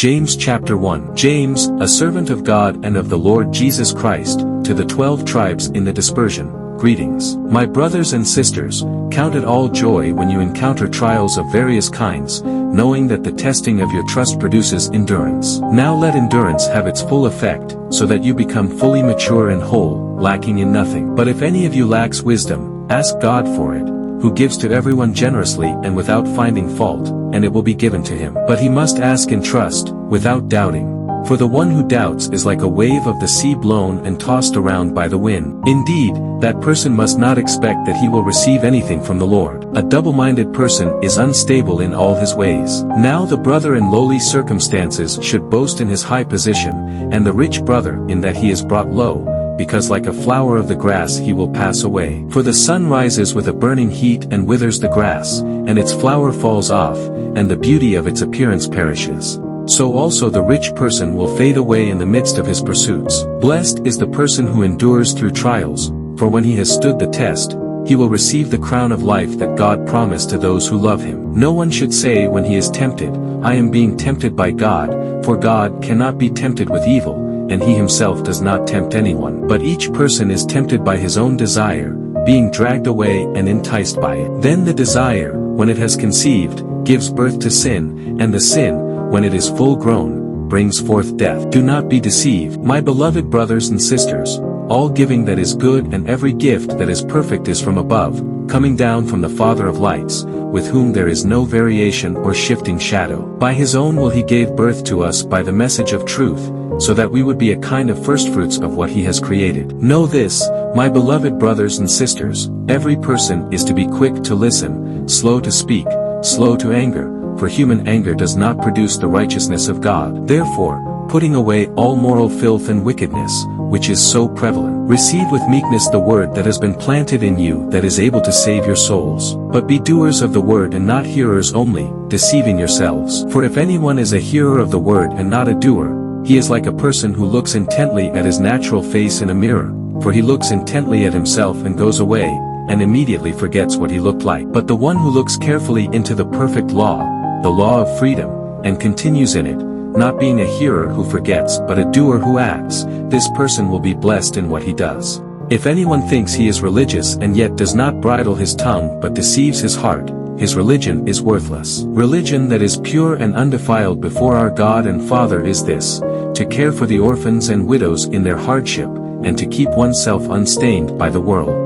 James chapter 1. James, a servant of God and of the Lord Jesus Christ, to the 12 tribes in the dispersion, greetings. My brothers and sisters, count it all joy when you encounter trials of various kinds, knowing that the testing of your trust produces endurance. Now let endurance have its full effect, so that you become fully mature and whole, lacking in nothing. But if any of you lacks wisdom, ask God for it, who gives to everyone generously and without finding fault, and it will be given to him. But he must ask in trust, without doubting. For the one who doubts is like a wave of the sea blown and tossed around by the wind. Indeed, that person must not expect that he will receive anything from the Lord. A double-minded person is unstable in all his ways. Now the brother in lowly circumstances should boast in his high position, and the rich brother in that he is brought low, because like a flower of the grass he will pass away. For the sun rises with a burning heat and withers the grass, and its flower falls off, and the beauty of its appearance perishes. So also the rich person will fade away in the midst of his pursuits. Blessed is the person who endures through trials, for when he has stood the test, he will receive the crown of life that God promised to those who love him. No one should say when he is tempted, I am being tempted by God, for God cannot be tempted with evil, and he himself does not tempt anyone. But each person is tempted by his own desire, being dragged away and enticed by it. Then the desire, when it has conceived, gives birth to sin, and the sin, when it is full grown, brings forth death. Do not be deceived, my beloved brothers and sisters. All giving that is good and every gift that is perfect is from above, coming down from the Father of lights, with whom there is no variation or shifting shadow. By his own will he gave birth to us by the message of truth, so that we would be a kind of firstfruits of what he has created. Know this, my beloved brothers and sisters, every person is to be quick to listen, slow to speak, slow to anger, for human anger does not produce the righteousness of God. Therefore, putting away all moral filth and wickedness, which is so prevalent, receive with meekness the word that has been planted in you that is able to save your souls. But be doers of the word and not hearers only, deceiving yourselves. For if anyone is a hearer of the word and not a doer, he is like a person who looks intently at his natural face in a mirror, for he looks intently at himself and goes away, and immediately forgets what he looked like. But the one who looks carefully into the perfect law, the law of freedom, and continues in it, not being a hearer who forgets but a doer who acts, this person will be blessed in what he does. If anyone thinks he is religious and yet does not bridle his tongue but deceives his heart, his religion is worthless. Religion that is pure and undefiled before our God and Father is this, to care for the orphans and widows in their hardship, and to keep oneself unstained by the world.